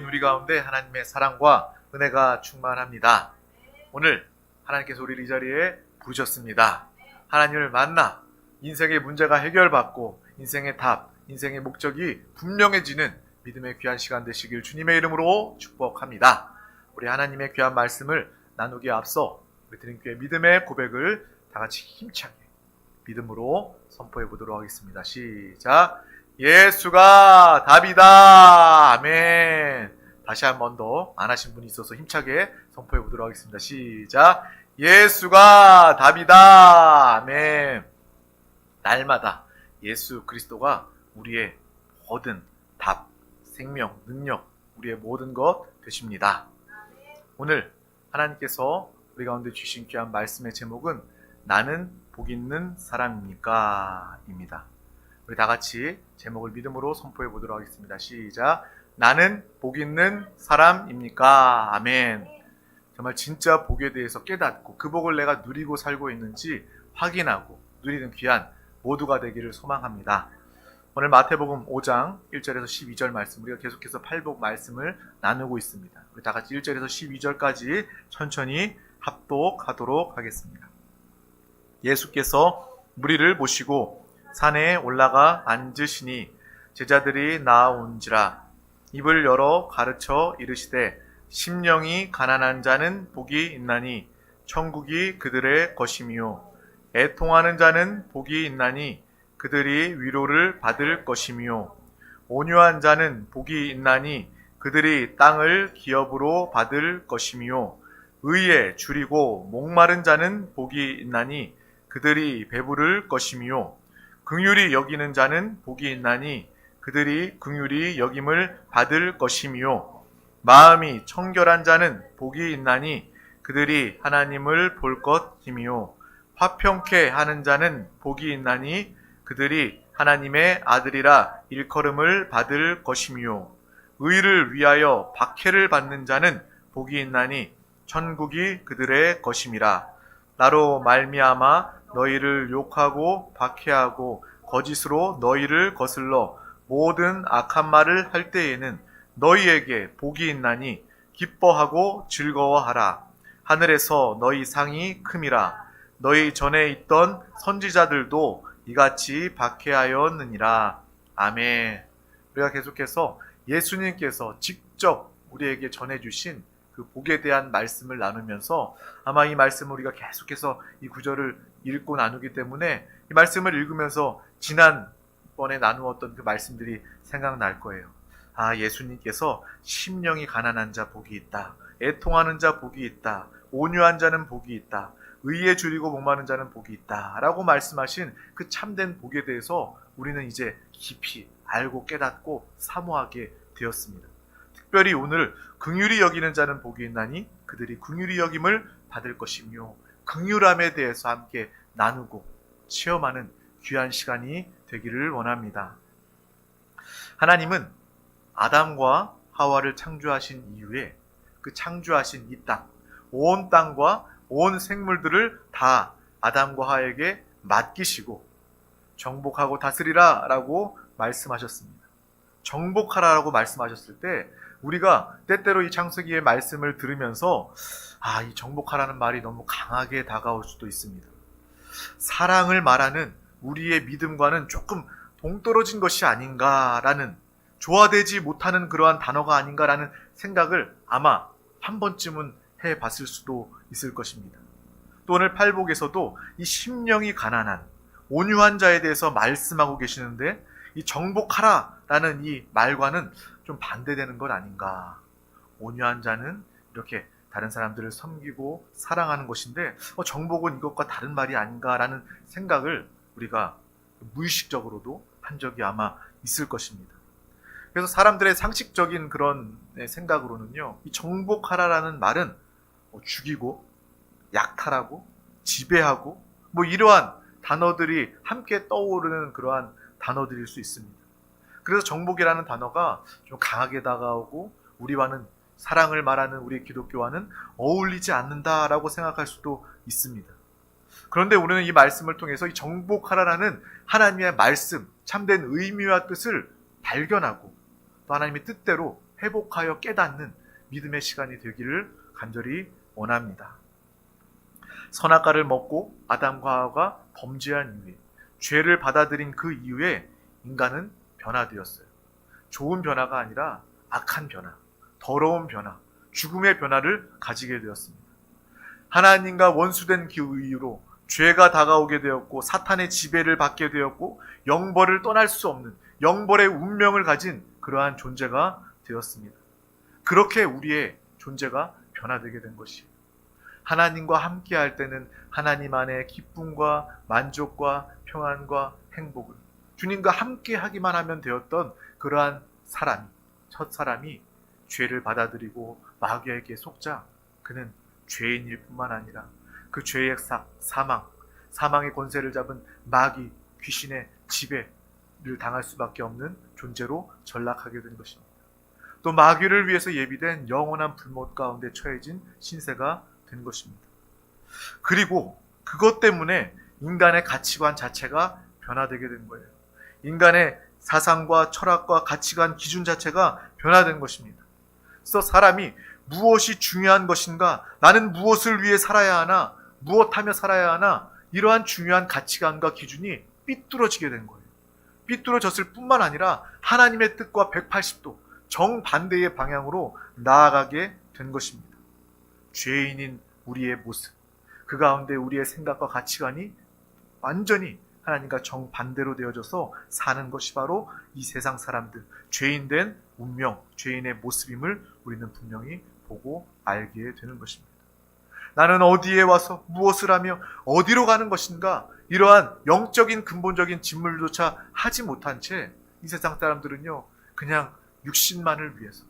우리 가운데 하나님의 사랑과 은혜가 충만합니다. 오늘 하나님께서 우리를 이 자리에 부르셨습니다. 하나님을 만나 인생의 문제가 해결받고 인생의 답, 인생의 목적이 분명해지는 믿음의 귀한 시간 되시길 주님의 이름으로 축복합니다. 우리 하나님의 귀한 말씀을 나누기에 앞서 우리 드림교회 믿음의 고백을 다 같이 힘차게 믿음으로 선포해 보도록 하겠습니다. 시작! 예수가 답이다. 아멘. 다시 한 번 더 안 하신 분이 있어서 힘차게 선포해 보도록 하겠습니다. 시작! 예수가 답이다. 아멘. 날마다 예수 그리스도가 우리의 모든 답, 생명, 능력, 우리의 모든 것 되십니다. 오늘 하나님께서 우리 가운데 주신 귀한 말씀의 제목은 나는 복 있는 사람입니까? 입니다. 우리 다 같이 제목을 믿음으로 선포해 보도록 하겠습니다. 시작! 나는 복 있는 사람입니까? 아멘. 정말 진짜 복에 대해서 깨닫고 그 복을 내가 누리고 살고 있는지 확인하고 누리는 귀한 모두가 되기를 소망합니다. 오늘 마태복음 5장 1절에서 12절 말씀, 우리가 계속해서 팔복 말씀을 나누고 있습니다. 우리 다 같이 1절에서 12절까지 천천히 합독하도록 하겠습니다. 예수께서 무리를 모시고 산에 올라가 앉으시니 제자들이 나아온지라. 입을 열어 가르쳐 이르시되 심령이 가난한 자는 복이 있나니 천국이 그들의 것이며 애통하는 자는 복이 있나니 그들이 위로를 받을 것이며 온유한 자는 복이 있나니 그들이 땅을 기업으로 받을 것이며 의에 줄이고 목마른 자는 복이 있나니 그들이 배부를 것이며 긍휼히 여기는 자는 복이 있나니 그들이 긍휼히 여김을 받을 것이며 마음이 청결한 자는 복이 있나니 그들이 하나님을 볼 것이며 화평케 하는 자는 복이 있나니 그들이 하나님의 아들이라 일컬음을 받을 것이며 의를 위하여 박해를 받는 자는 복이 있나니 천국이 그들의 것임이라. 나로 말미암아 너희를 욕하고 박해하고 거짓으로 너희를 거슬러 모든 악한 말을 할 때에는 너희에게 복이 있나니 기뻐하고 즐거워하라. 하늘에서 너희 상이 큼이라. 너희 전에 있던 선지자들도 이같이 박해하였느니라. 아멘. 우리가 계속해서 예수님께서 직접 우리에게 전해주신 그 복에 대한 말씀을 나누면서 아마 이 말씀을 우리가 계속해서 이 구절을 읽고 나누기 때문에 이 말씀을 읽으면서 지난번에 나누었던 그 말씀들이 생각날 거예요. 아, 예수님께서 심령이 가난한 자 복이 있다. 애통하는 자 복이 있다. 온유한 자는 복이 있다. 의에 줄이고 목마른 자는 복이 있다. 라고 말씀하신 그 참된 복에 대해서 우리는 이제 깊이 알고 깨닫고 사모하게 되었습니다. 특별히 오늘 긍휼히 여기는 자는 복이 있나니 그들이 긍휼히 여김을 받을 것이며 긍휼함에 대해서 함께 나누고 체험하는 귀한 시간이 되기를 원합니다. 하나님은 아담과 하와를 창조하신 이후에 그 창조하신 이 땅, 온 땅과 온 생물들을 다 아담과 하와에게 맡기시고 정복하고 다스리라 라고 말씀하셨습니다. 정복하라라고 말씀하셨을 때 우리가 때때로 이 창세기의 말씀을 들으면서 이 정복하라는 말이 너무 강하게 다가올 수도 있습니다. 사랑을 말하는 우리의 믿음과는 조금 동떨어진 것이 아닌가라는, 조화되지 못하는 그러한 단어가 아닌가라는 생각을 아마 한 번쯤은 해봤을 수도 있을 것입니다. 또 오늘 팔복에서도 이 심령이 가난한 온유한 자에 대해서 말씀하고 계시는데 이 정복하라라는 이 말과는 좀 반대되는 것 아닌가. 온유한 자는 이렇게 다른 사람들을 섬기고 사랑하는 것인데 정복은 이것과 다른 말이 아닌가라는 생각을 우리가 무의식적으로도 한 적이 아마 있을 것입니다. 그래서 사람들의 상식적인 그런 생각으로는요, 이 정복하라라는 말은 죽이고 약탈하고 지배하고 이러한 단어들이 함께 떠오르는 그러한 단어들일 수 있습니다. 그래서 정복이라는 단어가 좀 강하게 다가오고 우리와는, 사랑을 말하는 우리 기독교와는 어울리지 않는다라고 생각할 수도 있습니다. 그런데 우리는 이 말씀을 통해서 이 정복하라라는 하나님의 말씀, 참된 의미와 뜻을 발견하고 또 하나님의 뜻대로 회복하여 깨닫는 믿음의 시간이 되기를 간절히 원합니다. 선악과를 먹고 아담과 하와가 범죄한 이후에, 죄를 받아들인 그 이후에 인간은 변화되었어요. 좋은 변화가 아니라 악한 변화, 더러운 변화, 죽음의 변화를 가지게 되었습니다. 하나님과 원수된 그 이유로 죄가 다가오게 되었고, 사탄의 지배를 받게 되었고, 영벌을 떠날 수 없는 영벌의 운명을 가진 그러한 존재가 되었습니다. 그렇게 우리의 존재가 변화되게 된 것이에요. 하나님과 함께 할 때는 하나님 안에 기쁨과 만족과 평안과 행복을, 주님과 함께 하기만 하면 되었던 그러한 사람이, 첫 사람이 죄를 받아들이고 마귀에게 속자 그는 죄인일 뿐만 아니라 그 죄의 사망의 권세를 잡은 마귀, 귀신의 지배를 당할 수밖에 없는 존재로 전락하게 된 것입니다. 또 마귀를 위해서 예비된 영원한 불못 가운데 처해진 신세가 된 것입니다. 그리고 그것 때문에 인간의 가치관 자체가 변화되게 된 거예요. 인간의 사상과 철학과 가치관 기준 자체가 변화된 것입니다. 그래서 사람이 무엇이 중요한 것인가, 나는 무엇을 위해 살아야 하나, 무엇하며 살아야 하나, 이러한 중요한 가치관과 기준이 삐뚤어지게 된 거예요. 삐뚤어졌을 뿐만 아니라 하나님의 뜻과 180도 정반대의 방향으로 나아가게 된 것입니다. 죄인인 우리의 모습, 그 가운데 우리의 생각과 가치관이 완전히 하나님과 정반대로 되어져서 사는 것이 바로 이 세상 사람들, 죄인된 운명, 죄인의 모습임을 우리는 분명히 보고 알게 되는 것입니다. 나는 어디에 와서 무엇을 하며 어디로 가는 것인가, 이러한 영적인 근본적인 질문조차 하지 못한 채 이 세상 사람들은요, 그냥 육신만을 위해서,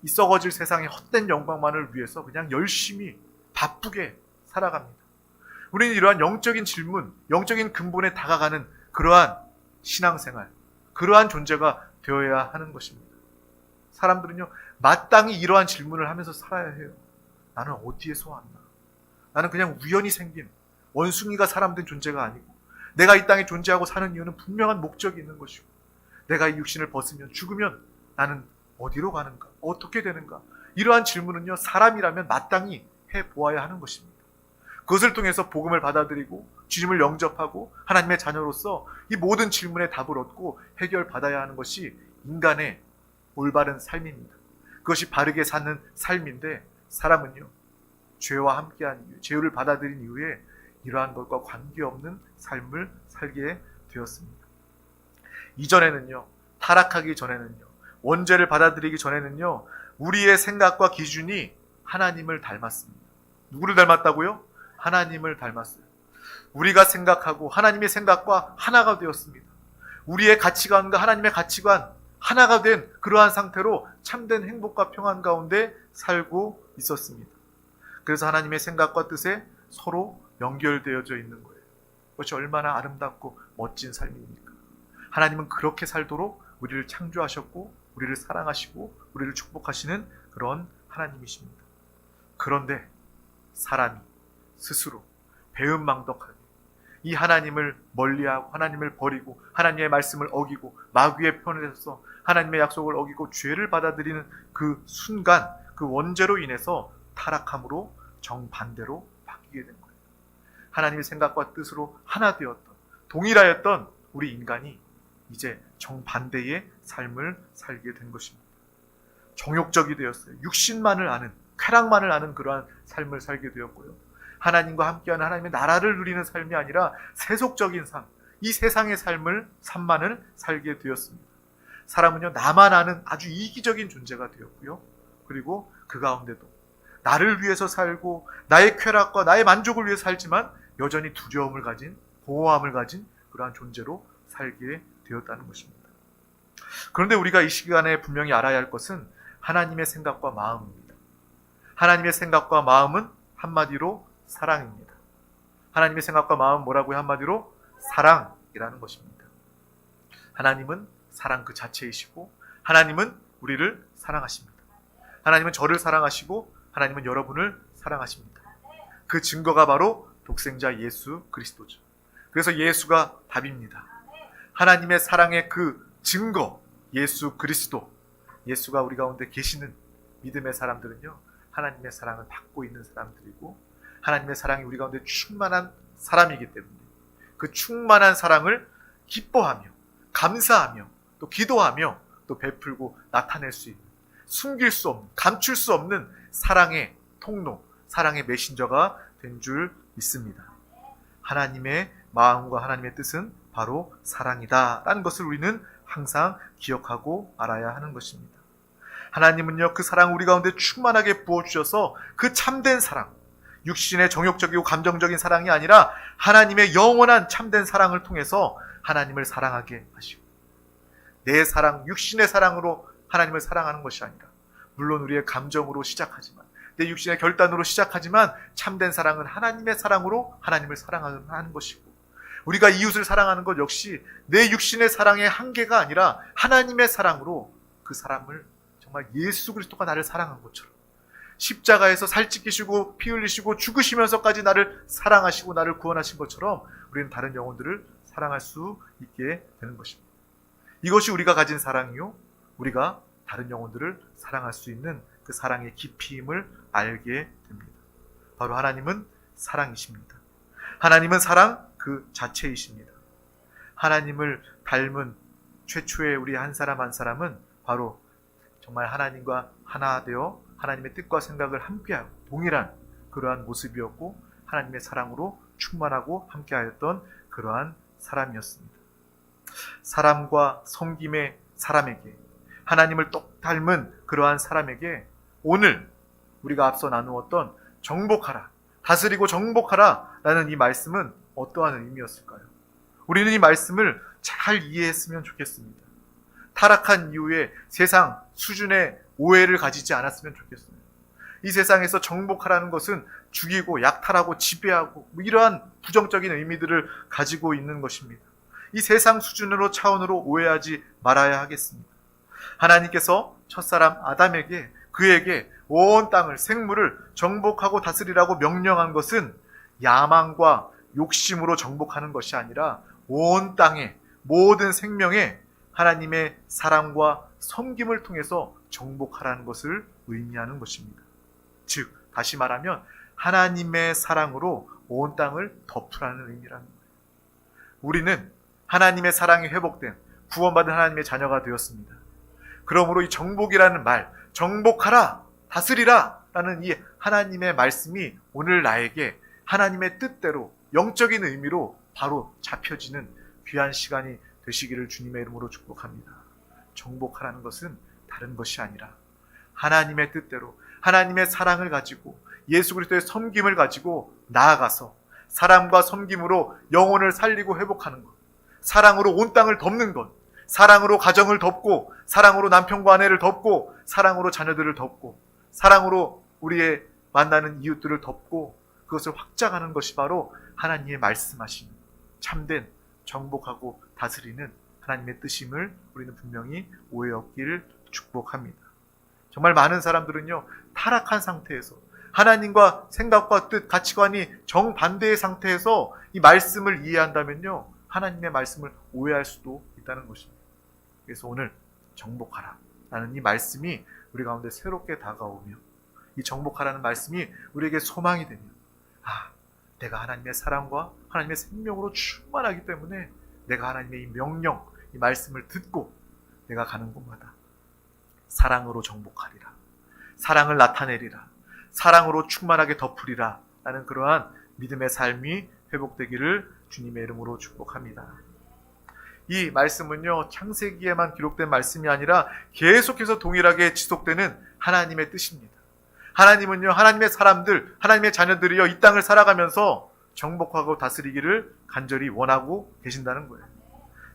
이 썩어질 세상의 헛된 영광만을 위해서 그냥 열심히 바쁘게 살아갑니다. 우리는 이러한 영적인 질문, 영적인 근본에 다가가는 그러한 신앙생활, 그러한 존재가 되어야 하는 것입니다. 사람들은요, 마땅히 이러한 질문을 하면서 살아야 해요. 나는 어디에서 왔나? 나는 그냥 우연히 생긴 원숭이가 사람 된 존재가 아니고, 내가 이 땅에 존재하고 사는 이유는 분명한 목적이 있는 것이고, 내가 이 육신을 벗으면, 죽으면 나는 어디로 가는가? 어떻게 되는가? 이러한 질문은요, 사람이라면 마땅히 해보아야 하는 것입니다. 그것을 통해서 복음을 받아들이고 주님을 영접하고 하나님의 자녀로서 이 모든 질문에 답을 얻고 해결받아야 하는 것이 인간의 올바른 삶입니다. 그것이 바르게 사는 삶인데, 사람은요, 죄와 함께한 이유, 죄를 받아들인 이후에 이러한 것과 관계없는 삶을 살게 되었습니다. 이전에는요, 타락하기 전에는요, 원죄를 받아들이기 전에는요, 우리의 생각과 기준이 하나님을 닮았습니다. 누구를 닮았다고요? 하나님을 닮았어요. 우리가 생각하고 하나님의 생각과 하나가 되었습니다. 우리의 가치관과 하나님의 가치관 하나가 된 그러한 상태로 참된 행복과 평안 가운데 살고 있었습니다. 그래서 하나님의 생각과 뜻에 서로 연결되어져 있는 거예요. 그것이 얼마나 아름답고 멋진 삶입니까? 하나님은 그렇게 살도록 우리를 창조하셨고 우리를 사랑하시고 우리를 축복하시는 그런 하나님이십니다. 그런데 사람이 스스로 배은망덕하게 이 하나님을 멀리하고 하나님을 버리고 하나님의 말씀을 어기고 마귀의 편에 서서 하나님의 약속을 어기고 죄를 받아들이는 그 순간, 그 원죄로 인해서 타락함으로 정반대로 바뀌게 된 거예요. 하나님의 생각과 뜻으로 하나 되었던, 동일하였던 우리 인간이 이제 정반대의 삶을 살게 된 것입니다. 정욕적이 되었어요. 육신만을 아는, 쾌락만을 아는 그러한 삶을 살게 되었고요. 하나님과 함께하는 하나님의 나라를 누리는 삶이 아니라 세속적인 삶, 이 세상의 삶만을 살게 되었습니다. 사람은요, 나만 아는 아주 이기적인 존재가 되었고요. 그리고 그 가운데도 나를 위해서 살고 나의 쾌락과 나의 만족을 위해 살지만 여전히 두려움을 가진, 공허함을 가진 그러한 존재로 살게 되었다는 것입니다. 그런데 우리가 이 시간에 분명히 알아야 할 것은 하나님의 생각과 마음입니다. 하나님의 생각과 마음은 한마디로 사랑입니다. 하나님의 생각과 마음은 뭐라고요? 한마디로 사랑이라는 것입니다. 하나님은 사랑 그 자체이시고 하나님은 우리를 사랑하십니다. 하나님은 저를 사랑하시고 하나님은 여러분을 사랑하십니다. 그 증거가 바로 독생자 예수 그리스도죠. 그래서 예수가 답입니다. 하나님의 사랑의 그 증거 예수 그리스도, 예수가 우리 가운데 계시는 믿음의 사람들은요, 하나님의 사랑을 받고 있는 사람들이고 하나님의 사랑이 우리 가운데 충만한 사람이기 때문에 그 충만한 사랑을 기뻐하며 감사하며 또 기도하며 또 베풀고 나타낼 수 있는, 숨길 수 없는, 감출 수 없는 사랑의 통로, 사랑의 메신저가 된 줄 믿습니다. 하나님의 마음과 하나님의 뜻은 바로 사랑이다 라는 것을 우리는 항상 기억하고 알아야 하는 것입니다. 하나님은요, 그 사랑을 우리 가운데 충만하게 부어주셔서 그 참된 사랑, 육신의 정욕적이고 감정적인 사랑이 아니라 하나님의 영원한 참된 사랑을 통해서 하나님을 사랑하게 하시고, 내 사랑, 육신의 사랑으로 하나님을 사랑하는 것이 아니라, 물론 우리의 감정으로 시작하지만, 내 육신의 결단으로 시작하지만 참된 사랑은 하나님의 사랑으로 하나님을 사랑하는 것이고, 우리가 이웃을 사랑하는 것 역시 내 육신의 사랑의 한계가 아니라 하나님의 사랑으로 그 사람을 정말 예수 그리스도가 나를 사랑한 것처럼 십자가에서 살 찢기시고 피 흘리시고 죽으시면서까지 나를 사랑하시고 나를 구원하신 것처럼 우리는 다른 영혼들을 사랑할 수 있게 되는 것입니다. 이것이 우리가 가진 사랑이요, 우리가 다른 영혼들을 사랑할 수 있는 그 사랑의 깊이임을 알게 됩니다. 바로 하나님은 사랑이십니다. 하나님은 사랑 그 자체이십니다. 하나님을 닮은 최초의 우리 한 사람 한 사람은 바로 정말 하나님과 하나 되어 하나님의 뜻과 생각을 함께하고 동일한 그러한 모습이었고, 하나님의 사랑으로 충만하고 함께하였던 그러한 사람이었습니다. 사람과 섬김의 사람에게, 하나님을 똑 닮은 그러한 사람에게 오늘 우리가 앞서 나누었던 정복하라, 다스리고 정복하라 라는 이 말씀은 어떠한 의미였을까요? 우리는 이 말씀을 잘 이해했으면 좋겠습니다. 타락한 이후에 세상 수준의 오해를 가지지 않았으면 좋겠습니다. 이 세상에서 정복하라는 것은 죽이고 약탈하고 지배하고 이러한 부정적인 의미들을 가지고 있는 것입니다. 이 세상 수준으로 차원으로 오해하지 말아야 하겠습니다. 하나님께서 첫사람 아담에게, 그에게 온 땅을, 생물을 정복하고 다스리라고 명령한 것은 야망과 욕심으로 정복하는 것이 아니라 온 땅의 모든 생명에 하나님의 사랑과 섬김을 통해서 정복하라는 것을 의미하는 것입니다. 즉, 다시 말하면 하나님의 사랑으로 온 땅을 덮으라는 의미라는 거예요. 우리는 하나님의 사랑이 회복된 구원받은 하나님의 자녀가 되었습니다. 그러므로 이 정복이라는 말, 정복하라, 다스리라 라는 이 하나님의 말씀이 오늘 나에게 하나님의 뜻대로 영적인 의미로 바로 잡혀지는 귀한 시간이 되시기를 주님의 이름으로 축복합니다. 정복하라는 것은 다른 것이 아니라 하나님의 뜻대로 하나님의 사랑을 가지고 예수 그리스도의 섬김을 가지고 나아가서 사랑과 섬김으로 영혼을 살리고 회복하는 것, 사랑으로 온 땅을 덮는 것, 사랑으로 가정을 덮고, 사랑으로 남편과 아내를 덮고, 사랑으로 자녀들을 덮고, 사랑으로 우리의 만나는 이웃들을 덮고, 그것을 확장하는 것이 바로 하나님의 말씀하신 참된 정복하고 다스리는 하나님의 뜻임을 우리는 분명히 오해 없기를 축복합니다. 정말 많은 사람들은요, 타락한 상태에서 하나님과 생각과 뜻, 가치관이 정반대의 상태에서 이 말씀을 이해한다면요, 하나님의 말씀을 오해할 수도 있다는 것입니다. 그래서 오늘 정복하라 라는 이 말씀이 우리 가운데 새롭게 다가오며, 이 정복하라는 말씀이 우리에게 소망이 되며, 내가 하나님의 사랑과 하나님의 생명으로 충만하기 때문에 내가 하나님의 이 명령, 이 말씀을 듣고 내가 가는 곳마다 사랑으로 정복하리라, 사랑을 나타내리라, 사랑으로 충만하게 덮으리라 라는 그러한 믿음의 삶이 회복되기를 주님의 이름으로 축복합니다. 이 말씀은요, 창세기에만 기록된 말씀이 아니라 계속해서 동일하게 지속되는 하나님의 뜻입니다. 하나님은요, 하나님의 사람들, 하나님의 자녀들이요, 이 땅을 살아가면서 정복하고 다스리기를 간절히 원하고 계신다는 거예요.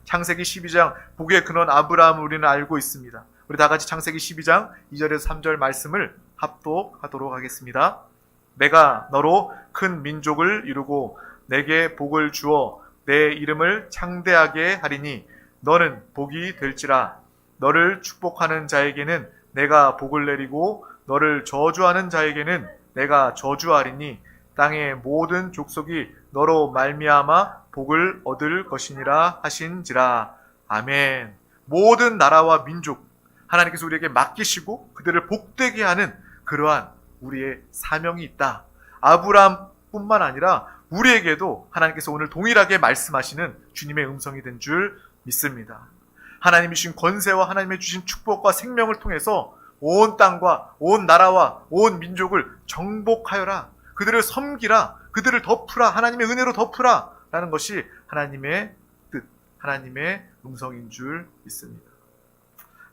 창세기 12장 복의 근원 아브라함을 우리는 알고 있습니다. 우리 다 같이 창세기 12장 2절에서 3절 말씀을 합독하도록 하겠습니다. 내가 너로 큰 민족을 이루고 내게 복을 주어 내 이름을 창대하게 하리니 너는 복이 될지라. 너를 축복하는 자에게는 내가 복을 내리고 너를 저주하는 자에게는 내가 저주하리니 땅의 모든 족속이 너로 말미암아 복을 얻을 것이니라 하신지라. 아멘. 모든 나라와 민족, 하나님께서 우리에게 맡기시고 그들을 복되게 하는 그러한 우리의 사명이 있다. 아브라함뿐만 아니라 우리에게도 하나님께서 오늘 동일하게 말씀하시는 주님의 음성이 된 줄 믿습니다. 하나님이 주신 권세와 하나님의 주신 축복과 생명을 통해서 온 땅과 온 나라와 온 민족을 정복하여라. 그들을 섬기라. 그들을 덮으라. 하나님의 은혜로 덮으라. 라는 것이 하나님의 뜻, 하나님의 음성인 줄 믿습니다.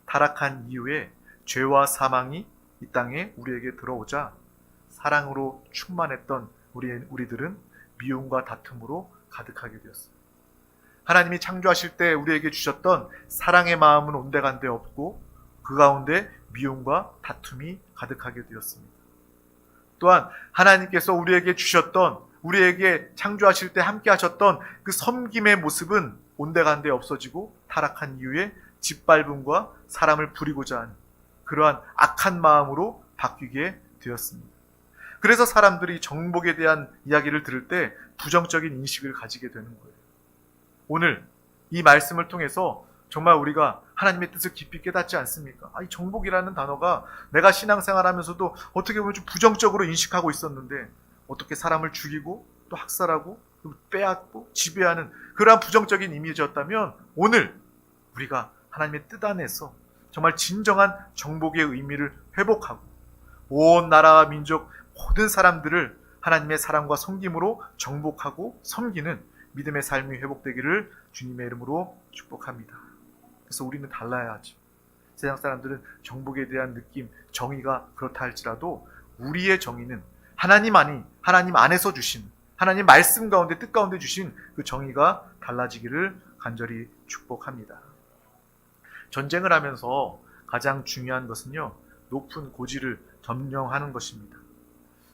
타락한 이후에 죄와 사망이 이 땅에 우리에게 들어오자 사랑으로 충만했던 우리들은 미움과 다툼으로 가득하게 되었습니다. 하나님이 창조하실 때 우리에게 주셨던 사랑의 마음은 온데간데 없고 그 가운데 미움과 다툼이 가득하게 되었습니다. 또한 하나님께서 우리에게 주셨던, 우리에게 창조하실 때 함께 하셨던 그 섬김의 모습은 온데간데 없어지고 타락한 이후에 짓밟음과 사람을 부리고자 하는 그러한 악한 마음으로 바뀌게 되었습니다. 그래서 사람들이 정복에 대한 이야기를 들을 때 부정적인 인식을 가지게 되는 거예요. 오늘 이 말씀을 통해서 정말 우리가 하나님의 뜻을 깊이 깨닫지 않습니까? 이 정복이라는 단어가 내가 신앙생활하면서도 어떻게 보면 좀 부정적으로 인식하고 있었는데 어떻게 사람을 죽이고 또 학살하고 또 빼앗고 지배하는 그러한 부정적인 이미지였다면 오늘 우리가 하나님의 뜻 안에서 정말 진정한 정복의 의미를 회복하고 온 나라와 민족 모든 사람들을 하나님의 사랑과 섬김으로 정복하고 섬기는 믿음의 삶이 회복되기를 주님의 이름으로 축복합니다. 그래서 우리는 달라야 하죠. 세상 사람들은 정복에 대한 느낌, 정의가 그렇다 할지라도 우리의 정의는 하나님 안에서 주신, 하나님 말씀 가운데 뜻 가운데 주신 그 정의가 달라지기를 간절히 축복합니다. 전쟁을 하면서 가장 중요한 것은요, 높은 고지를 점령하는 것입니다.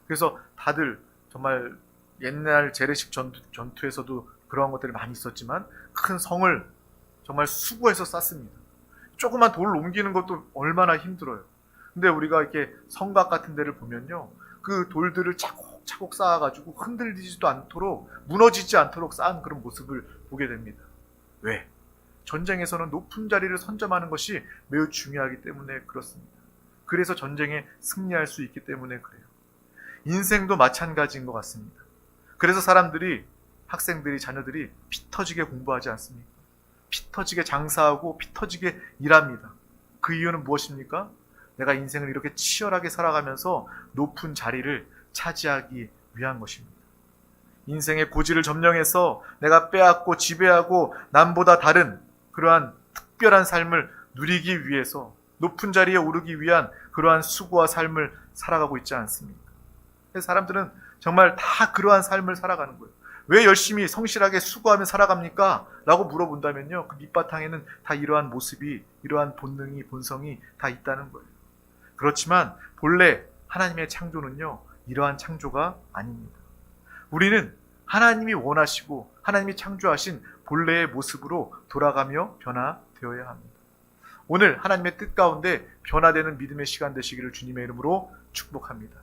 그래서 다들 정말 옛날 재래식 전투에서도 그러한 것들이 많이 있었지만 큰 성을 정말 수고해서 쌓습니다. 조그만 돌을 옮기는 것도 얼마나 힘들어요. 근데 우리가 이렇게 성곽 같은 데를 보면요, 그 돌들을 차곡차곡 쌓아가지고 흔들리지도 않도록, 무너지지 않도록 쌓은 그런 모습을 보게 됩니다. 왜? 전쟁에서는 높은 자리를 선점하는 것이 매우 중요하기 때문에 그렇습니다. 그래서 전쟁에 승리할 수 있기 때문에 그래요. 인생도 마찬가지인 것 같습니다. 그래서 학생들이, 자녀들이 피 터지게 공부하지 않습니까? 피 터지게 장사하고 피 터지게 일합니다. 그 이유는 무엇입니까? 내가 인생을 이렇게 치열하게 살아가면서 높은 자리를 차지하기 위한 것입니다. 인생의 고지를 점령해서 내가 빼앗고 지배하고 남보다 다른 그러한 특별한 삶을 누리기 위해서 높은 자리에 오르기 위한 그러한 수고와 삶을 살아가고 있지 않습니까? 사람들은 정말 다 그러한 삶을 살아가는 거예요. 왜 열심히 성실하게 수고하며 살아갑니까? 라고 물어본다면요, 그 밑바탕에는 다 이러한 모습이, 이러한 본능이, 본성이 다 있다는 거예요. 그렇지만 본래 하나님의 창조는요, 이러한 창조가 아닙니다. 우리는 하나님이 원하시고 하나님이 창조하신 본래의 모습으로 돌아가며 변화되어야 합니다. 오늘 하나님의 뜻 가운데 변화되는 믿음의 시간 되시기를 주님의 이름으로 축복합니다.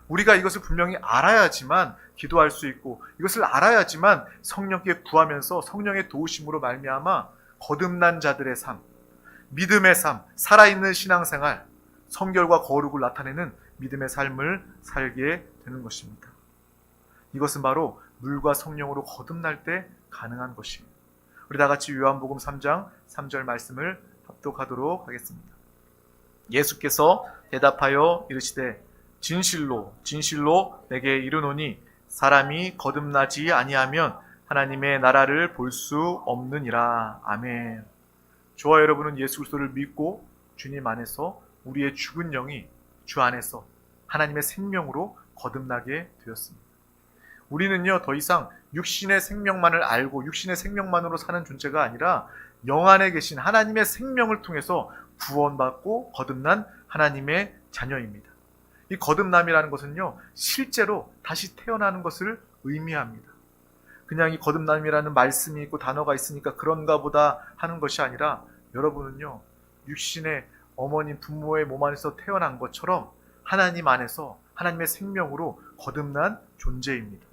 우리가 이것을 분명히 알아야지만 기도할 수 있고, 이것을 알아야지만 성령께 구하면서 성령의 도우심으로 말미암아 거듭난 자들의 삶, 믿음의 삶, 살아있는 신앙생활, 성결과 거룩을 나타내는 믿음의 삶을 살게 되는 것입니다. 이것은 바로 물과 성령으로 거듭날 때 가능한 것이에요. 우리 다 같이 요한복음 3장 3절 말씀을 합독하도록 하겠습니다. 예수께서 대답하여 이르시되 진실로 진실로 내게 이르노니 사람이 거듭나지 아니하면 하나님의 나라를 볼 수 없느니라. 아멘. 저와 여러분은 예수 그리스도를 믿고 주님 안에서 우리의 죽은 영이 주 안에서 하나님의 생명으로 거듭나게 되었습니다. 우리는요, 더 이상 육신의 생명만을 알고 육신의 생명만으로 사는 존재가 아니라 영 안에 계신 하나님의 생명을 통해서 구원받고 거듭난 하나님의 자녀입니다. 이 거듭남이라는 것은요, 실제로 다시 태어나는 것을 의미합니다. 그냥 이 거듭남이라는 말씀이 있고 단어가 있으니까 그런가 보다 하는 것이 아니라, 여러분은요, 육신의 어머니 부모의 몸 안에서 태어난 것처럼 하나님 안에서 하나님의 생명으로 거듭난 존재입니다.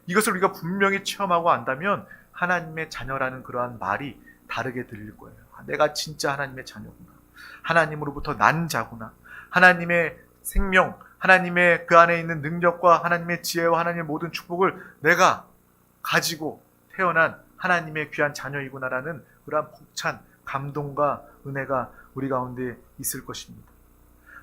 이것을 우리가 분명히 체험하고 안다면 하나님의 자녀라는 그러한 말이 다르게 들릴 거예요. 내가 진짜 하나님의 자녀구나. 하나님으로부터 난 자구나. 하나님의 생명, 하나님의 그 안에 있는 능력과 하나님의 지혜와 하나님의 모든 축복을 내가 가지고 태어난 하나님의 귀한 자녀이구나라는 그러한 벅찬 감동과 은혜가 우리 가운데 있을 것입니다.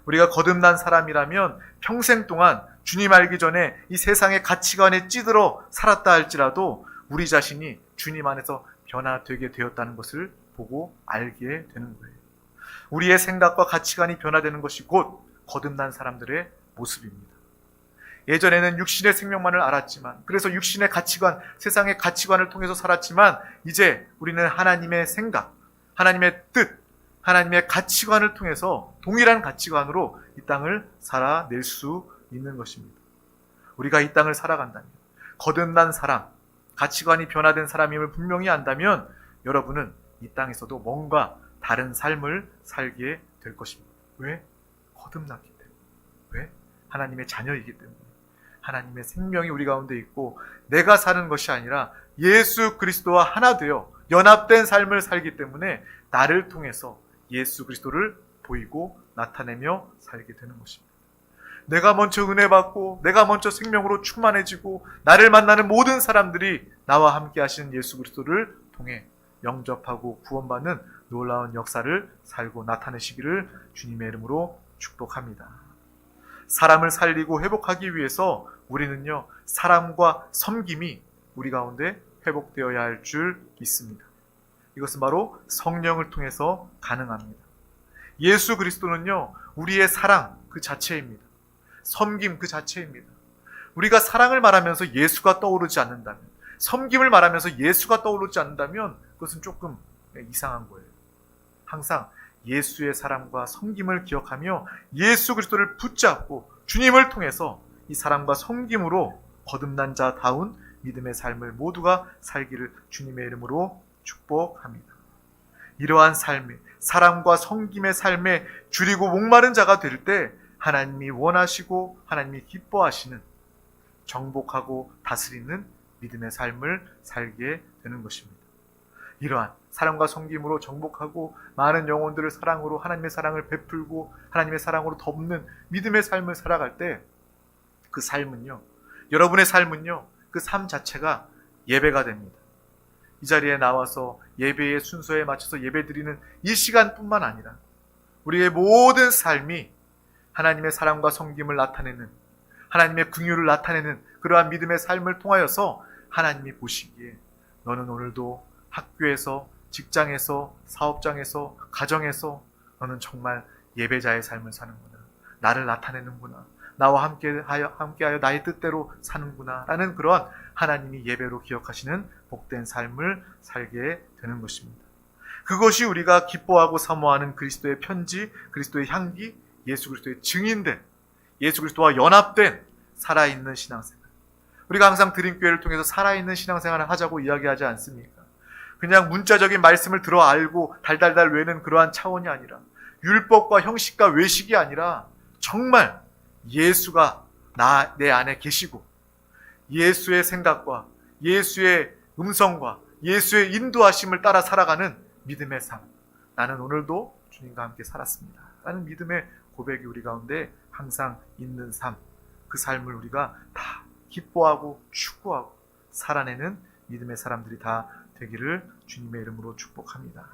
우리가 거듭난 사람이라면 평생 동안 주님 알기 전에 이 세상의 가치관에 찌들어 살았다 할지라도 우리 자신이 주님 안에서 변화되게 되었다는 것을 보고 알게 되는 거예요. 우리의 생각과 가치관이 변화되는 것이 곧 거듭난 사람들의 모습입니다. 예전에는 육신의 생명만을 알았지만, 그래서 육신의 가치관, 세상의 가치관을 통해서 살았지만, 이제 우리는 하나님의 생각, 하나님의 뜻, 하나님의 가치관을 통해서 동일한 가치관으로 이 땅을 살아낼 수 있는 것입니다. 우리가 이 땅을 살아간다면, 거듭난 사람, 가치관이 변화된 사람임을 분명히 안다면 여러분은 이 땅에서도 뭔가 다른 삶을 살게 될 것입니다. 왜? 거듭났기 때문에. 왜? 하나님의 자녀이기 때문에. 하나님의 생명이 우리 가운데 있고 내가 사는 것이 아니라 예수 그리스도와 하나 되어 연합된 삶을 살기 때문에 나를 통해서 예수 그리스도를 보이고 나타내며 살게 되는 것입니다. 내가 먼저 은혜 받고 내가 먼저 생명으로 충만해지고 나를 만나는 모든 사람들이 나와 함께 하시는 예수 그리스도를 통해 영접하고 구원받는 놀라운 역사를 살고 나타내시기를 주님의 이름으로 축복합니다. 사람을 살리고 회복하기 위해서 우리는요, 사람과 섬김이 우리 가운데 회복되어야 할 줄 믿습니다. 이것은 바로 성령을 통해서 가능합니다. 예수 그리스도는요, 우리의 사랑 그 자체입니다. 섬김 그 자체입니다. 우리가 사랑을 말하면서 예수가 떠오르지 않는다면, 섬김을 말하면서 예수가 떠오르지 않는다면 그것은 조금 이상한 거예요. 항상 예수의 사랑과 섬김을 기억하며 예수 그리스도를 붙잡고 주님을 통해서 이 사랑과 섬김으로 거듭난 자다운 믿음의 삶을 모두가 살기를 주님의 이름으로 축복합니다. 이러한 삶의 사랑과 섬김의 삶에 줄이고 목마른 자가 될 때 하나님이 원하시고 하나님이 기뻐하시는 정복하고 다스리는 믿음의 삶을 살게 되는 것입니다. 이러한 사랑과 섬김으로 정복하고 많은 영혼들을 사랑으로 하나님의 사랑을 베풀고 하나님의 사랑으로 덮는 믿음의 삶을 살아갈 때 그 삶은요, 여러분의 삶은요, 그 삶 자체가 예배가 됩니다. 이 자리에 나와서 예배의 순서에 맞춰서 예배드리는 이 시간뿐만 아니라 우리의 모든 삶이 하나님의 사랑과 섬김을 나타내는, 하나님의 긍휼을 나타내는 그러한 믿음의 삶을 통하여서 하나님이 보시기에 너는 오늘도 학교에서, 직장에서, 사업장에서, 가정에서 너는 정말 예배자의 삶을 사는구나. 나를 나타내는구나. 나와 함께하여 나의 뜻대로 사는구나. 라는 그러한 하나님이 예배로 기억하시는 복된 삶을 살게 되는 것입니다. 그것이 우리가 기뻐하고 사모하는 그리스도의 편지, 그리스도의 향기, 예수 그리스도의 증인된, 예수 그리스도와 연합된 살아있는 신앙생활. 우리가 항상 드림교회를 통해서 살아있는 신앙생활을 하자고 이야기하지 않습니까? 그냥 문자적인 말씀을 들어 알고 달달달 외는 그러한 차원이 아니라, 율법과 형식과 외식이 아니라 정말 예수가 내 안에 계시고 예수의 생각과 예수의 음성과 예수의 인도하심을 따라 살아가는 믿음의 삶. 나는 오늘도 주님과 함께 살았습니다. 라는 믿음의 고백이 우리 가운데 항상 있는 삶. 그 삶을 우리가 다 기뻐하고 축구하고 살아내는 믿음의 사람들이 다 되기를 주님의 이름으로 축복합니다.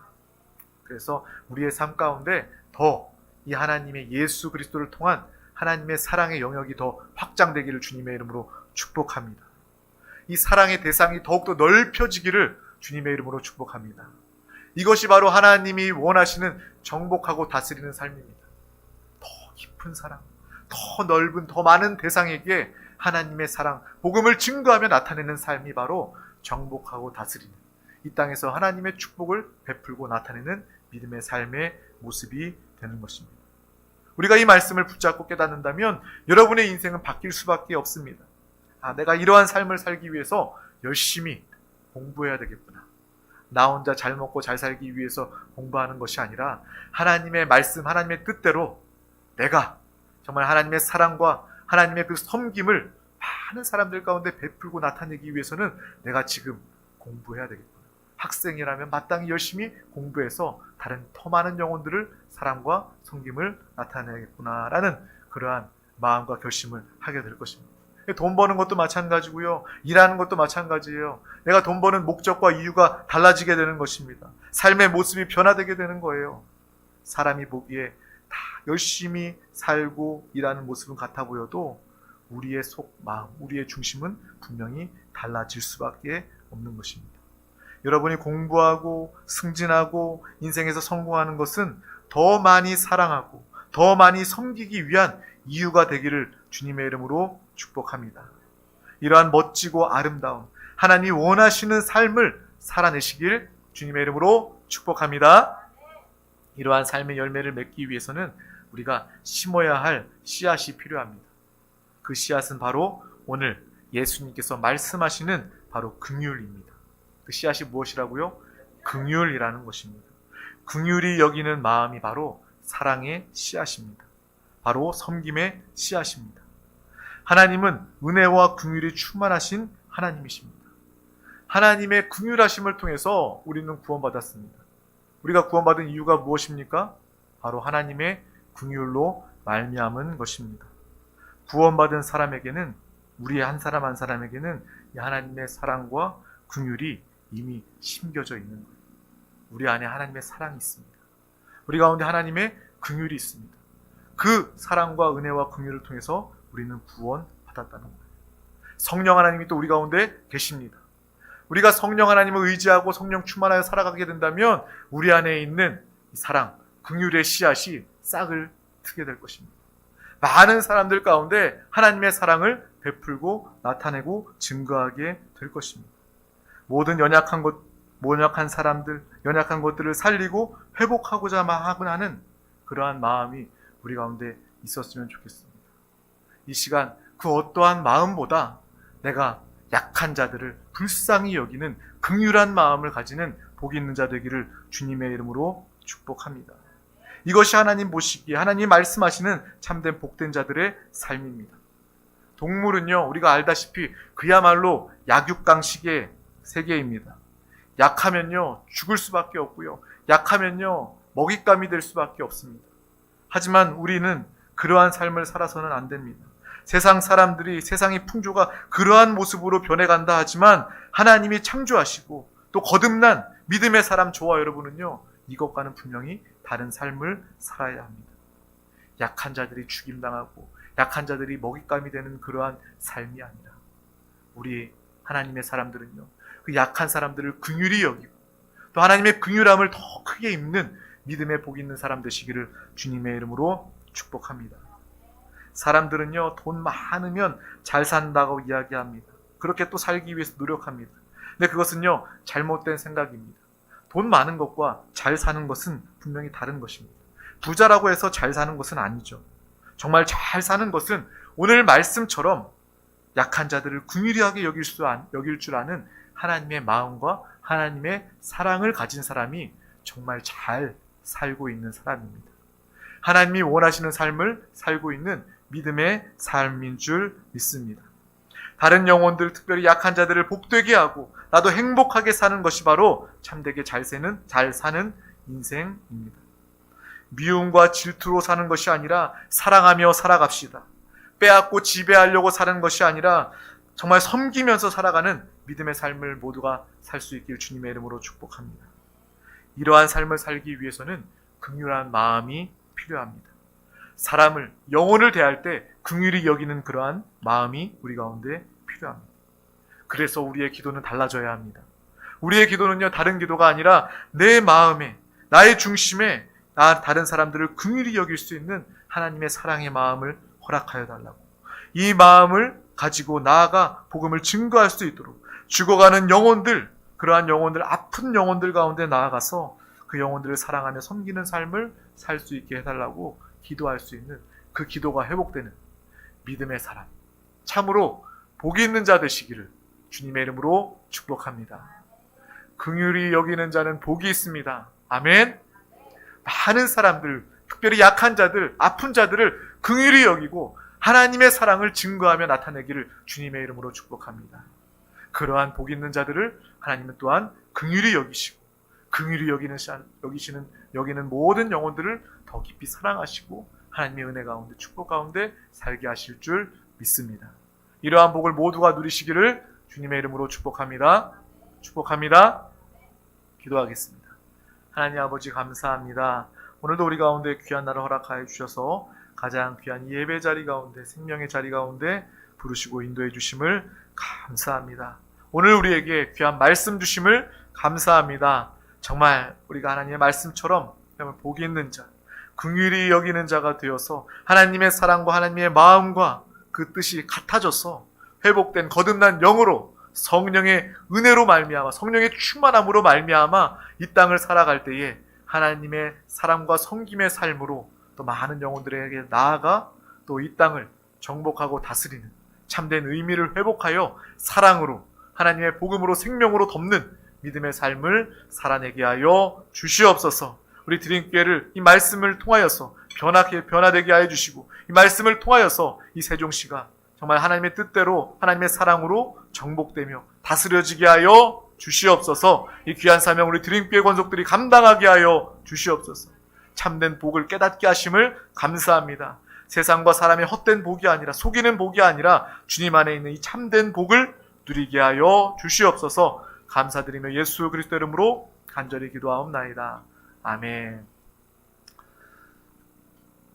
그래서 우리의 삶 가운데 더 이 하나님의 예수 그리스도를 통한 하나님의 사랑의 영역이 더 확장되기를 주님의 이름으로 축복합니다. 이 사랑의 대상이 더욱더 넓혀지기를 주님의 이름으로 축복합니다. 이것이 바로 하나님이 원하시는 정복하고 다스리는 삶입니다. 더 깊은 사랑, 더 넓은, 더 많은 대상에게 하나님의 사랑, 복음을 증거하며 나타내는 삶이 바로 정복하고 다스리는, 이 땅에서 하나님의 축복을 베풀고 나타내는 믿음의 삶의 모습이 되는 것입니다. 우리가 이 말씀을 붙잡고 깨닫는다면 여러분의 인생은 바뀔 수밖에 없습니다. 내가 이러한 삶을 살기 위해서 열심히 공부해야 되겠구나. 나 혼자 잘 먹고 잘 살기 위해서 공부하는 것이 아니라 하나님의 말씀, 하나님의 뜻대로 내가 정말 하나님의 사랑과 하나님의 그 섬김을 많은 사람들 가운데 베풀고 나타내기 위해서는 내가 지금 공부해야 되겠구나. 학생이라면 마땅히 열심히 공부해서 다른 더 많은 영혼들을 사랑과 섬김을 나타내겠구나라는 그러한 마음과 결심을 하게 될 것입니다. 돈 버는 것도 마찬가지고요. 일하는 것도 마찬가지예요. 내가 돈 버는 목적과 이유가 달라지게 되는 것입니다. 삶의 모습이 변화되게 되는 거예요. 사람이 보기에 다 열심히 살고 일하는 모습은 같아 보여도 우리의 속, 마음, 우리의 중심은 분명히 달라질 수밖에 없는 것입니다. 여러분이 공부하고 승진하고 인생에서 성공하는 것은 더 많이 사랑하고 더 많이 섬기기 위한 이유가 되기를 주님의 이름으로 축복합니다. 이러한 멋지고 아름다운 하나님이 원하시는 삶을 살아내시길 주님의 이름으로 축복합니다. 이러한 삶의 열매를 맺기 위해서는 우리가 심어야 할 씨앗이 필요합니다. 그 씨앗은 바로 오늘 예수님께서 말씀하시는 바로 긍휼입니다. 그 씨앗이 무엇이라고요? 긍휼이라는 것입니다. 긍휼이 여기는 마음이 바로 사랑의 씨앗입니다. 바로 섬김의 씨앗입니다. 하나님은 은혜와 긍휼이 충만하신 하나님이십니다. 하나님의 긍휼하심을 통해서 우리는 구원받았습니다. 우리가 구원받은 이유가 무엇입니까? 바로 하나님의 긍휼로 말미암은 것입니다. 구원받은 사람에게는, 우리 한 사람 한 사람에게는 이 하나님의 사랑과 긍휼이 이미 심겨져 있는 거예요. 우리 안에 하나님의 사랑이 있습니다. 우리 가운데 하나님의 긍휼이 있습니다. 그 사랑과 은혜와 긍휼을 통해서 우리는 구원받았다는 거예요. 성령 하나님이 또 우리 가운데 계십니다. 우리가 성령 하나님을 의지하고 성령 충만하여 살아가게 된다면 우리 안에 있는 이 사랑, 긍휼의 씨앗이 싹을 트게 될 것입니다. 많은 사람들 가운데 하나님의 사랑을 베풀고 나타내고 증거하게 될 것입니다. 모든 연약한 사람들, 연약한 것들을 살리고 회복하고자 하는 그러한 마음이 우리 가운데 있었으면 좋겠습니다. 이 시간 그 어떠한 마음보다 내가 약한 자들을 불쌍히 여기는 긍휼한 마음을 가지는 복이 있는 자 되기를 주님의 이름으로 축복합니다. 이것이 하나님 보시기에 하나님 말씀하시는 참된 복된 자들의 삶입니다. 동물은요, 우리가 알다시피 그야말로 약육강식의 세계입니다. 약하면요 죽을 수밖에 없고요, 약하면요 먹잇감이 될 수밖에 없습니다. 하지만 우리는 그러한 삶을 살아서는 안 됩니다. 세상 사람들이, 세상의 풍조가 그러한 모습으로 변해간다 하지만 하나님이 창조하시고 또 거듭난 믿음의 사람 저와 여러분은요 이것과는 분명히 다른 삶을 살아야 합니다. 약한 자들이 죽임당하고 약한 자들이 먹잇감이 되는 그러한 삶이 아니라 우리 하나님의 사람들은요 그 약한 사람들을 긍휼히 여기고 또 하나님의 긍휼함을 더 크게 입는 믿음의 복 있는 사람 되시기를 주님의 이름으로 축복합니다. 사람들은요 돈 많으면 잘 산다고 이야기합니다. 그렇게 또 살기 위해서 노력합니다. 근데 그것은요 잘못된 생각입니다. 돈 많은 것과 잘 사는 것은 분명히 다른 것입니다. 부자라고 해서 잘 사는 것은 아니죠. 정말 잘 사는 것은 오늘 말씀처럼 약한 자들을 긍휼하게 여길 줄 아는 하나님의 마음과 하나님의 사랑을 가진 사람이 정말 잘 살고 있는 사람입니다. 하나님이 원하시는 삶을 살고 있는 믿음의 삶인 줄 믿습니다. 다른 영혼들, 특별히 약한 자들을 복되게 하고 나도 행복하게 사는 것이 바로 참되게 잘 사는 인생입니다. 미움과 질투로 사는 것이 아니라 사랑하며 살아갑시다. 빼앗고 지배하려고 사는 것이 아니라 정말 섬기면서 살아가는 믿음의 삶을 모두가 살 수 있길 주님의 이름으로 축복합니다. 이러한 삶을 살기 위해서는 긍휼한 마음이 필요합니다. 사람을, 영혼을 대할 때 긍휼히 여기는 그러한 마음이 우리 가운데 필요합니다. 그래서 우리의 기도는 달라져야 합니다. 우리의 기도는요 다른 기도가 아니라 내 마음에, 나의 중심에 다른 사람들을 긍휼히 여길 수 있는 하나님의 사랑의 마음을 허락하여 달라고, 이 마음을 가지고 나아가 복음을 증거할 수 있도록 죽어가는 영혼들, 그러한 영혼들, 아픈 영혼들 가운데 나아가서 그 영혼들을 사랑하며 섬기는 삶을 살 수 있게 해달라고 기도할 수 있는, 그 기도가 회복되는 믿음의 사람, 참으로 복이 있는 자 되시기를 주님의 이름으로 축복합니다. 긍휼히 여기는 자는 복이 있습니다. 아멘. 많은 사람들, 특별히 약한 자들, 아픈 자들을 긍휼히 여기고 하나님의 사랑을 증거하며 나타내기를 주님의 이름으로 축복합니다. 그러한 복 있는 자들을 하나님은 또한 긍휼히 여기시고 긍휼히 여기시는 모든 영혼들을 더 깊이 사랑하시고 하나님의 은혜 가운데 축복 가운데 살게 하실 줄 믿습니다. 이러한 복을 모두가 누리시기를 주님의 이름으로 축복합니다. 축복합니다. 기도하겠습니다. 하나님 아버지 감사합니다. 오늘도 우리 가운데 귀한 날을 허락하여 주셔서 가장 귀한 예배 자리 가운데 생명의 자리 가운데 부르시고 인도해 주심을 감사합니다. 오늘 우리에게 귀한 말씀 주심을 감사합니다. 정말 우리가 하나님의 말씀처럼 복이 있는 자, 긍휼히 여기는 자가 되어서 하나님의 사랑과 하나님의 마음과 그 뜻이 같아져서 회복된 거듭난 영으로 성령의 은혜로 말미암아 성령의 충만함으로 말미암아 이 땅을 살아갈 때에 하나님의 사랑과 섬김의 삶으로 또 많은 영혼들에게 나아가 또 이 땅을 정복하고 다스리는 참된 의미를 회복하여 사랑으로 하나님의 복음으로 생명으로 덮는 믿음의 삶을 살아내게 하여 주시옵소서. 우리 드림교회를 이 말씀을 통하여서 변화되게 하여 주시고 이 말씀을 통하여서 이 세종시가 정말 하나님의 뜻대로 하나님의 사랑으로 정복되며 다스려지게 하여 주시옵소서. 이 귀한 사명 우리 드림교회 권속들이 감당하게 하여 주시옵소서. 참된 복을 깨닫게 하심을 감사합니다. 세상과 사람의 헛된 복이 아니라 속이는 복이 아니라 주님 안에 있는 이 참된 복을 누리게 하여 주시옵소서. 감사드리며 예수 그리스도 이름으로 간절히 기도하옵나이다. 아멘.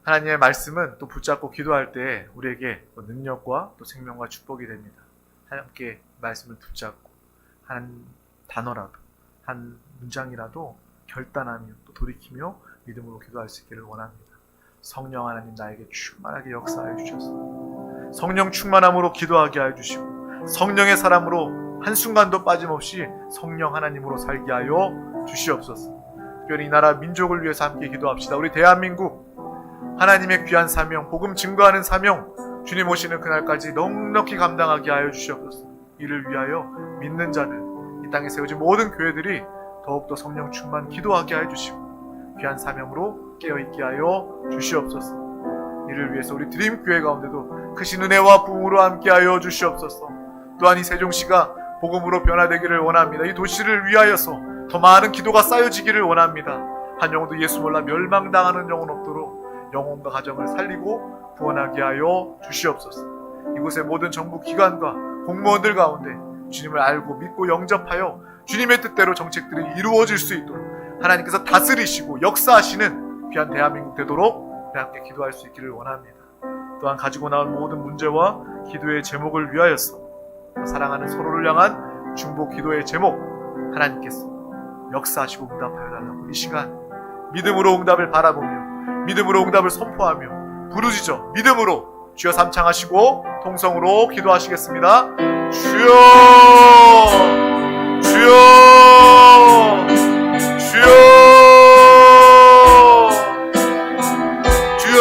하나님의 말씀은 또 붙잡고 기도할 때 우리에게 능력과 또 생명과 축복이 됩니다. 함께 말씀을 붙잡고 한 단어라도 한 문장이라도 결단하며 또 돌이키며 믿음으로 기도할 수 있기를 원합니다. 성령 하나님 나에게 충만하게 역사하여 주셔서 성령 충만함으로 기도하게 하여 주시고 성령의 사람으로 한순간도 빠짐없이 성령 하나님으로 살게 하여 주시옵소서. 특별히 이 나라 민족을 위해서 함께 기도합시다. 우리 대한민국 하나님의 귀한 사명, 복음 증거하는 사명, 주님 오시는 그날까지 넉넉히 감당하게 하여 주시옵소서. 이를 위하여 믿는 자들, 이 땅에 세워진 모든 교회들이 더욱더 성령 충만 기도하게 하여 주시고 귀한 사명으로 깨어있게 하여 주시옵소서. 이를 위해서 우리 드림교회 가운데도 크신 은혜와 부흥으로 함께하여 주시옵소서. 또한 이 세종시가 복음으로 변화되기를 원합니다. 이 도시를 위하여서 더 많은 기도가 쌓여지기를 원합니다. 한 영혼도 예수 몰라 멸망당하는 영혼 없도록 영혼과 가정을 살리고 구원하게 하여 주시옵소서. 이곳의 모든 정부 기관과 공무원들 가운데 주님을 알고 믿고 영접하여 주님의 뜻대로 정책들이 이루어질 수 있도록 하나님께서 다스리시고 역사하시는 귀한 대한민국 되도록 함께 기도할 수 있기를 원합니다. 또한 가지고 나온 모든 문제와 기도의 제목을 위하여서 사랑하는 서로를 향한 중보 기도의 제목 하나님께서 역사하시고 응답하여 달라고 이 시간 믿음으로 응답을 바라보며 믿음으로 응답을 선포하며 부르짖어 믿음으로 주여 삼창하시고 통성으로 기도하시겠습니다. 주여 주여 주여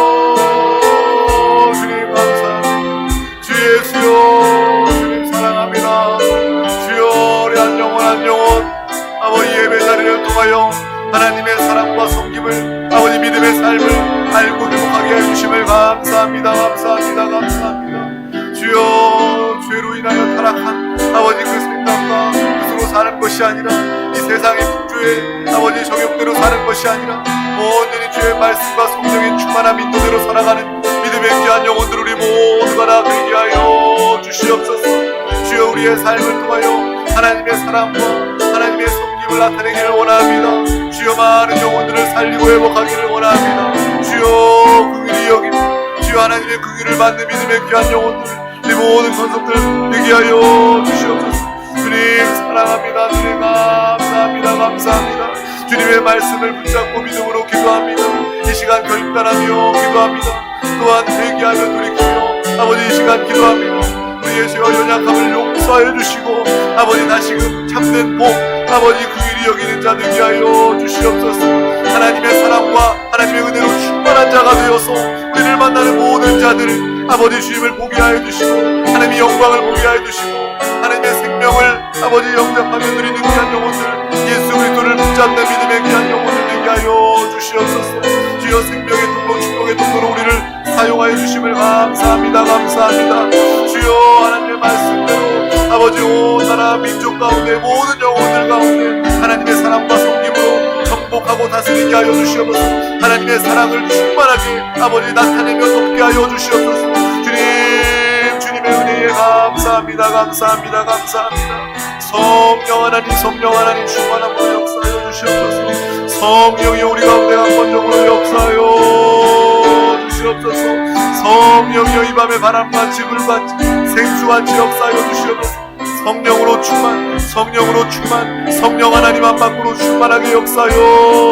주여 주님 감사합니다. 주 예수여 주님 사랑합니다. 주여 우리 한 영혼 한 영혼 아버지 예배 자리를 통하여 하나님의 사랑과 섬김을 아버지 믿음의 삶을 알고 회복하게 해주심을 감사합니다. 감사합니다. 감사합니다. 주여 죄로 인하여 타락한 아버지 그 생각과 뜻으로 사는 것이 아니라 이 세상의 풍조에 아버지 정욕대로 사는 것이 아니라 온전히 주의 말씀과 성령의 충만한 인도대로 살아가는 믿음의 귀한 영혼들 우리 모두가 다 되게 하여 주시옵소서. 주여 우리의 삶을 통하여 하나님의 사랑과 하나님의 섬김을 나타내기를 원합니다. 주여 많은 영혼들을 살리고 회복하기를 원합니다. 주여 긍휼히 여기고 주여 하나님의 긍휼을 받는 믿음의 귀한 영혼들 이 모든 권속들 되게 하여 주시옵소서. 주님 사랑합니다. 주님 감사합니다. 감사합니다. 주님의 말씀을 붙잡고 믿음으로 기도합니다. 이 시간 결단하며 기도합니다. 또한 회개하며 돌이키며 아버지 이 시간 기도합니다. 우리의 죄와 연약함을 용서하여 주시고 아버지 다시금 참된 복 아버지 긍휼히 여기는 자 되게 하여 주시옵소서. 하나님의 사랑과 하나님의 은혜로 충만한 자가 되어서 우리를 만나는 모든 자들을 아버지 주님을 보게 하여 주시고 하나님의 영광을 보게 하여 주시고 하나님의 생명을 아버지 영접하며 누리는 귀한 영혼들 예수 그리스도를 붙잡는 믿음의 귀한 영혼들 되게 하여 주시옵소서. 주여 생명의 통로 축복의 통로로 우리를 사용하여 주심을 감사합니다. 감사합니다. 주여 하나님의 말씀대로 아버지 온 나라 민족 가운데 모든 영혼들 가운데 하나님의 사랑과 섬김으로 정복하고 다스리게 하여 주시옵소서. 하나님의 사랑을 충만하게 아버지 나타내며 돕게 하여 주시옵소서. 주님, 주님의 은혜에 감사합니다. 감사합니다. 감사합니다. 성령 하나님 충만함으로 역사하여 주시옵소서. 성령이 우리 가운데 강권적으로 역사하여 주시옵소서. 성령이여 이 밤의 바람같이 불같이 생수같이 역사하여 주시옵소서. 성령으로 충만, 성령 하나님 한 밖으로 충만하게 역사하여